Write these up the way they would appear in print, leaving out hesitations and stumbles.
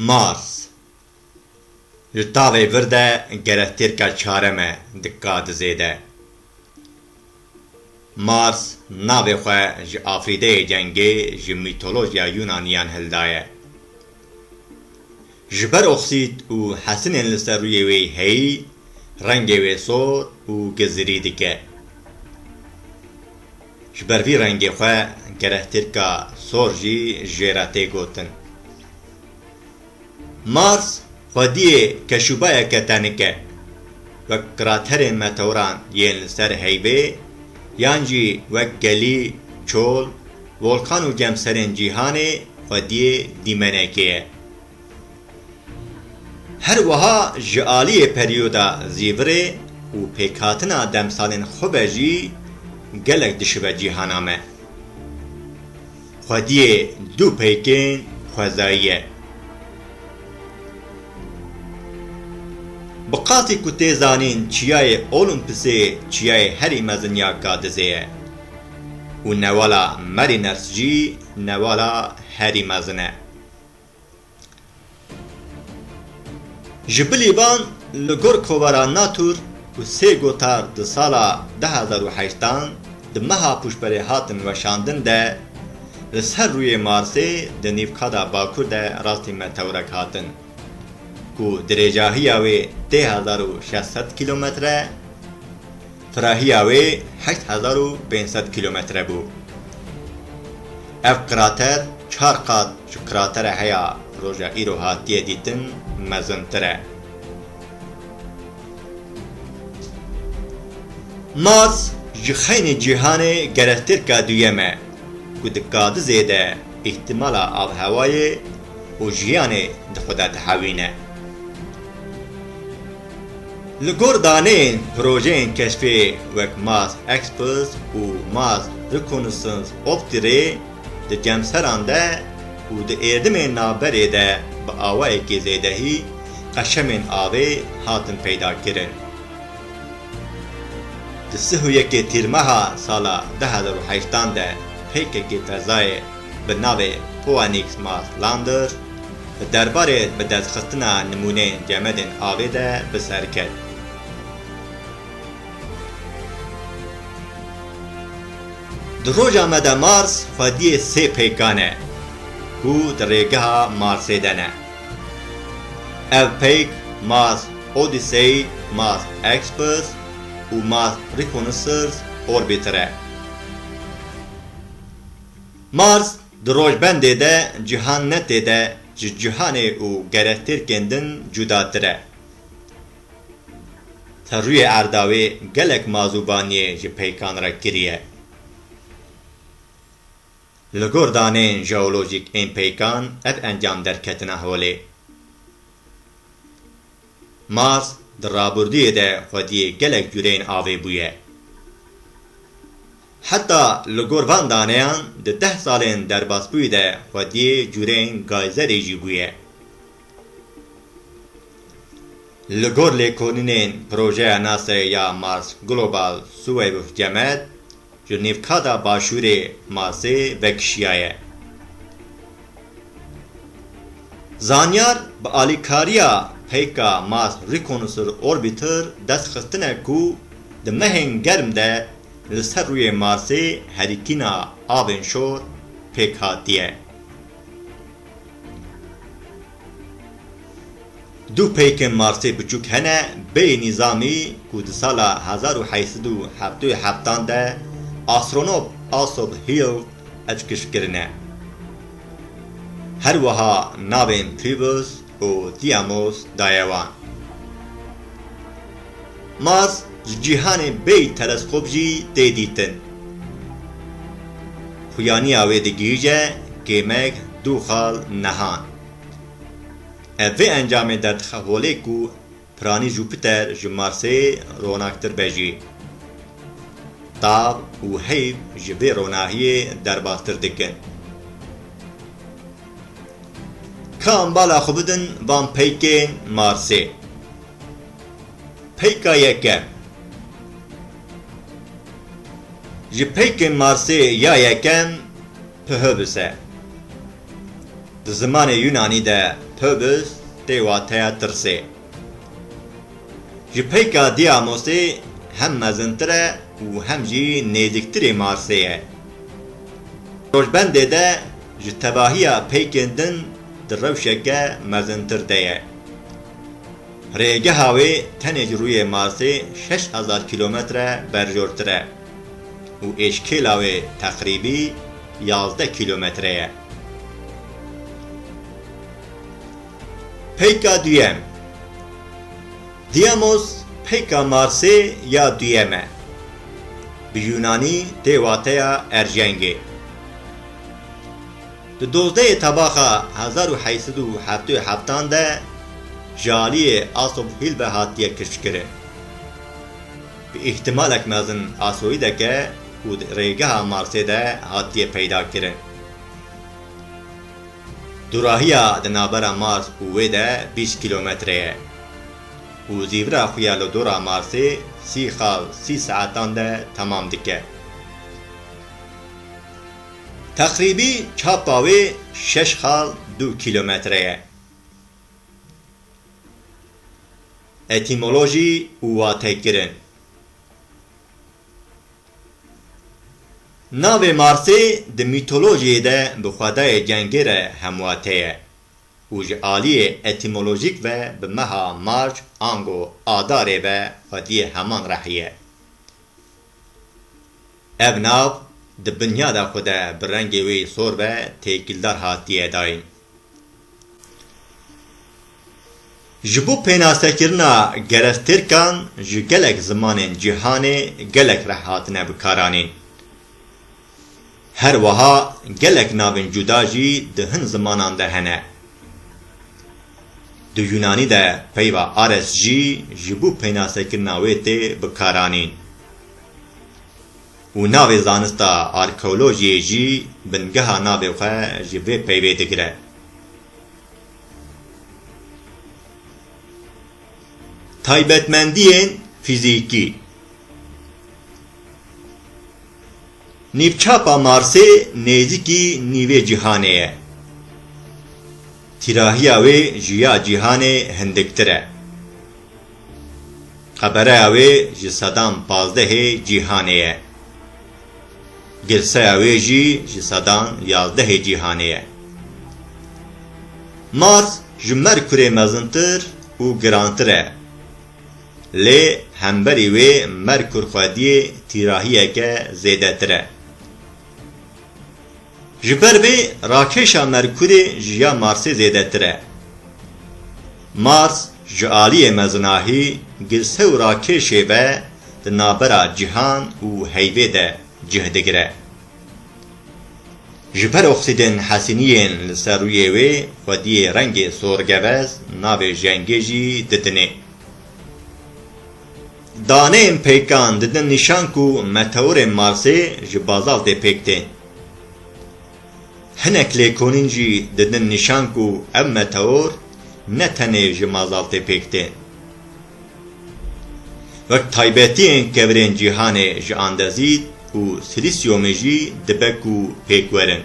Mars ji tavê vir de gerstêrka çarem e di kadizê de. Mars navê xwe ji aferîdeyê cengê ji mîtolojiya yunaniyan hildaye. Ji ber oksît û hesinên li ser rûyê wê heyî, rengê wê sor û gizirî dike. Ji ber vî rengê xwe gerstêrka sor jî jêratê gotin. Mars Xwediyê keşubayeke tenik e wek kraterên meteoran yên li ser heyvê yan jî wek gelî, çol, volqan û cemserên cîhanê Xwediyê dîmenekî ye. Her weha ji aliyê peryoda zîvirê û pêkhatina demsalên xwe jî gelek dişibe cîhana me. Xwediyê du pêkên xwezayî ye. Bi qasî ku tê zanîn çiyayê Olimpisê çiyayê herî mezin ya kadizê ye û newala merî ners jî newala herî mezin e. Ji bilîvan li gor kovara Natur û sê gotar di sala 2008 di meha pûşberê hatin weşandin de li ser rûyê Marsê di nîvkada Bakur de rastî meteorek hatin ku dirêcahiya wê 3600 kilometre, firahiya wê 8500 kilometre bû. Ev krater 4 qat ji kratera heya roja îro hatiye dîtin mezintir e. Mars ji xeynê cîhanê gerstêrka duyem e ku di kadizê de îhtimala avhewayê û jiyanê di xwe de dihewîne. Li gor daneyên projeyên keşfê wek Mars Express û Mars Reconnaissance Optirê di cemseran de û di êrdimên navberê de bi awayekî zêdehî qeşemên avê hatin peydakirin. Di 31 tîrmeha sala 2008 de pêkekê fezayê bi navê Phoenix Mars Lander bi derbarê bi destxistina nimûneyên cemedên avê de bi ser ket. Di roja me de Mars Xwediyê sê pêkan e ku di rêgeha Marsê de ne. Ev pêk Mars Odyssey, Mars Express û Mars Reconnaissance Orbiter e. Mars di rojbendê de cîhan netê de ji cîhanê û gerstêrkên din cudatir e. Ser rûyê erdawê gelek mazûbaniyê ji pêkan re kiriye. Li gor daneyên jeolojîk ên pêkan ev encam derketina holê. Mars di raburdiyê de Xwediyê gelek cûreyên avê bûye. Heta li gor van daneyan di 10 salên derbasbûyî de Xwediyê cûreyên gayzerê jî bûye. Li gor lêkolînên projeya NASAyê ya Mars Global Survey Cemet ji nîvkada başûrê Marsê vekişiyaye. Zanyar bi alîkariya pêka Mars Reconnaissance Orbiter destxistine ku di mehên germ de li ser rûyê Marsê herîkîna avên şor pêk hatiye. Du pêkên Marsê biçûk hene bê nîzamî ku di sala 1877 de astronot Asob Hill eçkişkirine. Her weha navên Phobos û Deimos dayewan. Mars ji cîhanê bê teleskop jî tê dîtin. Xuyaniya wê digihîje kêmek du xal nehan. Ev vê encamê derdixe holê ku piranî Jupiter ji Marsê ronaktir be jî. Tav û heyv ji vê ronahiyê derbastir dikin. Ka em bala xwe bidin van pêkên Marsê. Pêka yekem. Ji pêkên Marsê ya yekem Phobos e. Di zimanê Yunanî de pöbüs tê wateya tirsê. Ji peyka Diyamosê hem mezintir e û hem jî nêzîktirê Marsê ye. Rojbendê de ji tevahiya peykên din di rewşeke mezintir de ye. Rêgeha wê tenê ji rûyê Marsê 6000 kilometre berjortir e û êşkêla wê teqrîbî 11 kilometre ye. Peyka duyem. Diyamos peyka Marsê ya duyem e. Bi Yunanî tê wateya erjengê. Di 12 tabaxa 1877 de jaliyê asob heyvê hatiye kişkirin. Bi ihtimalek mezin asoyîdeke û di rêgeha Marsê de hatiye peyda kirin. Durahiya di navbera Mars û wê de 20 kilometre ye û zîvira xwe ya li dora Marsê 30 saetan de tamam dike. Teqrîbî çapa wê 6,2 kilometre ye. Etimolojî û watekirin. Navê Marsê di mîtolojiyê de bi xwedayê cengê re hemwate ye û ji aliyê etimolojîk ve bi meha marc ango adarê ve Xwediyê heman rehiye. Ev nav di binyada xwe de bi rengê wê sor ve têkildar hatiye dayîn. Ji bo pênasekirina gerstêrkan ji gelek zimanên cîhanê gelek re hatine bikaranîn. Her weha gelek navên cuda jî di hin zimanan de hene. Di Yunanî de peyva ares jî ji bo pênasekirina wê tê bikaranîn. û navê zanista arkeolojiyê jî bingeha navê xwe ji vê peyvê digire. Taybetmendiyên fîzîkî. Nîvçapa Marsê nêzîkî nîvê cîhanê ye. Tîrahiya wê ji ya cîhanê hindiktir e. Qebereya wê ji sedan 15 cîhanê ye. Girseya wê jî ji sedan 11 cîhanê ye. Mars ji Merkurê mezintir û girantir e. Lê hemberî wê Merkur Xwediyê tîrahiyeke zêdetir e. Ji ber vê rakeşa Merkurê ji ya Marsê zêdetir e. Mars ji aliyê mezinahî girse û rakeşê ve di navbera cîhan û heyvê de cih digire. Ji ber oksîtên hesinîyên li ser rûyê wê Xwediyê rengê sorgevez navê cengê jî didinê. Daneyên peykan didin nîşan ku meteorên Marsê ji bazaltê pêk tên. Hinek lêkonîn jî didin nîşan ku ev meteor ne tenê ji bazaltê pêk tên. Wek taybetiyên kevirên cîhanê ji andezît û silîsyomê jî dibe ku pêk werin.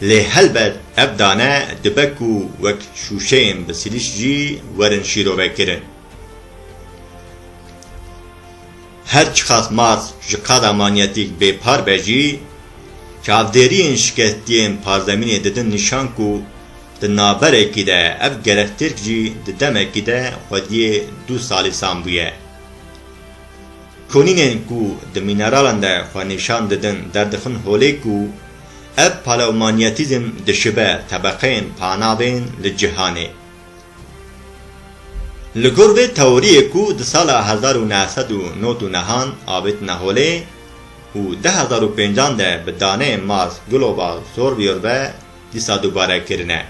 Lê helbet ev dane dibe ku wek şûşeyên bi silîs jî werin şîrovekirin. Her çiqas Mars ji qada manyetîk bêpar be jî çavdêriyên şikestiyên parzemînê didin nîşan ku di naberekî de ev gerstêrk jî di demekî de Xwediyê 2 salî sambûye. Konînên ku di mîneralan de xwe nîşan didin derdixin holê ku ev paleomanyetîzm dişibe tebeqeyên panavên li cîhanê. Li gor vê teoriyê ku di sala 1999 avêtine holê û 2005 de bi daneyên Mars global sor biyor ve dîsa dubare kirine.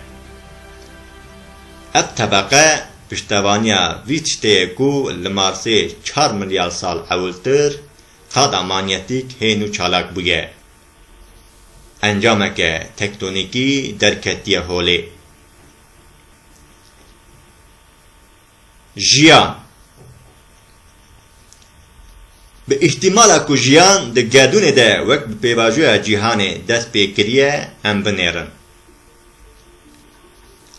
Ev tebeqe piştevaniya vî tişteyê ku li Marsê 4 milyar sal ewiltir qada manyetîk hênû çalak bûye. Encameke tektonîkî derketiye holê. Jiyan. Bi ihtimala ku jiyan di gerdûnê de wek bi pêvajoya cîhanê dest pê kiriye em binêrin.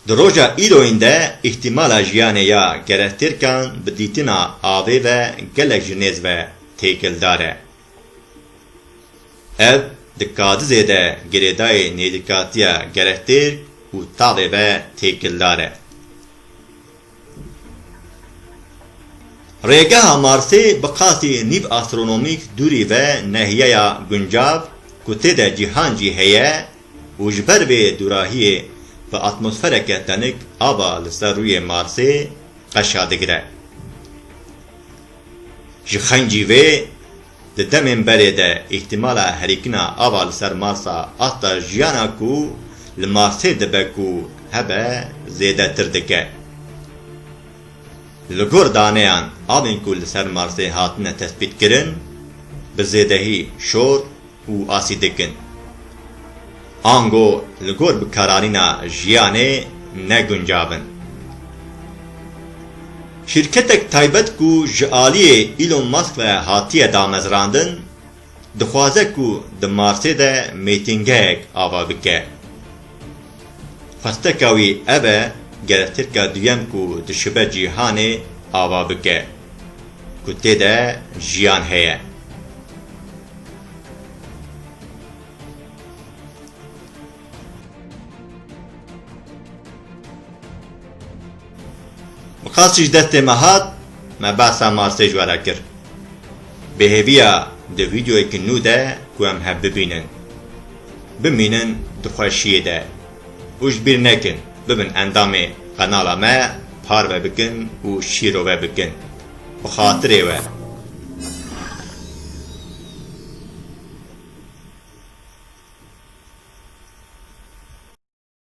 Di roja îroyên de îhtîmala jiyanê ya gerstêrkan bi dîtina avê ve gelek ji nêz ve têkildar e. Ev di kadizê de girêdayê nêzîkatiya gerstêrk û tavê ve têkildar e. Rêgeha Marsê bi qasî nîv astronomîk dûrî ve nehiyeya guncav ku tê de cîhan jî heye û ji ber vê dûrahiyê bi atmosfereke tenik ava li ser rûyê Marsê qeşa digire. Ji xencî vê di demên berê de îhtîmala herîkina ava li ser Marsa asta jiyana ku li Marsê dibe ku hebe zêdetir dike. Li gor daneyan avên ku li ser Marsê hatine tespîtkirin bi zêdehî şor û asî dikin. Ango li gor bikararîna jiyanê neguncavin. Şîrketek taybet ku ji aliyê Elon Musk ve hatiye damezrandin, dixwaze ku di Marsê de mêtingehek ava bike. Xwesteka wî ev e gerstêrka duyem ku dişibe cîhanê ava bike, ku tê de jiyan heye. Qasî ji destê me hat, me behsa Marsê ji were kir. Bêhêviya di vîdeoyekî nû de ku em hev bibînin. Bimînin di xweşiyê de. û ji bîr nekin, bibin endamê kanala me parve bikin û şîrove bikin. Bi xatirê we.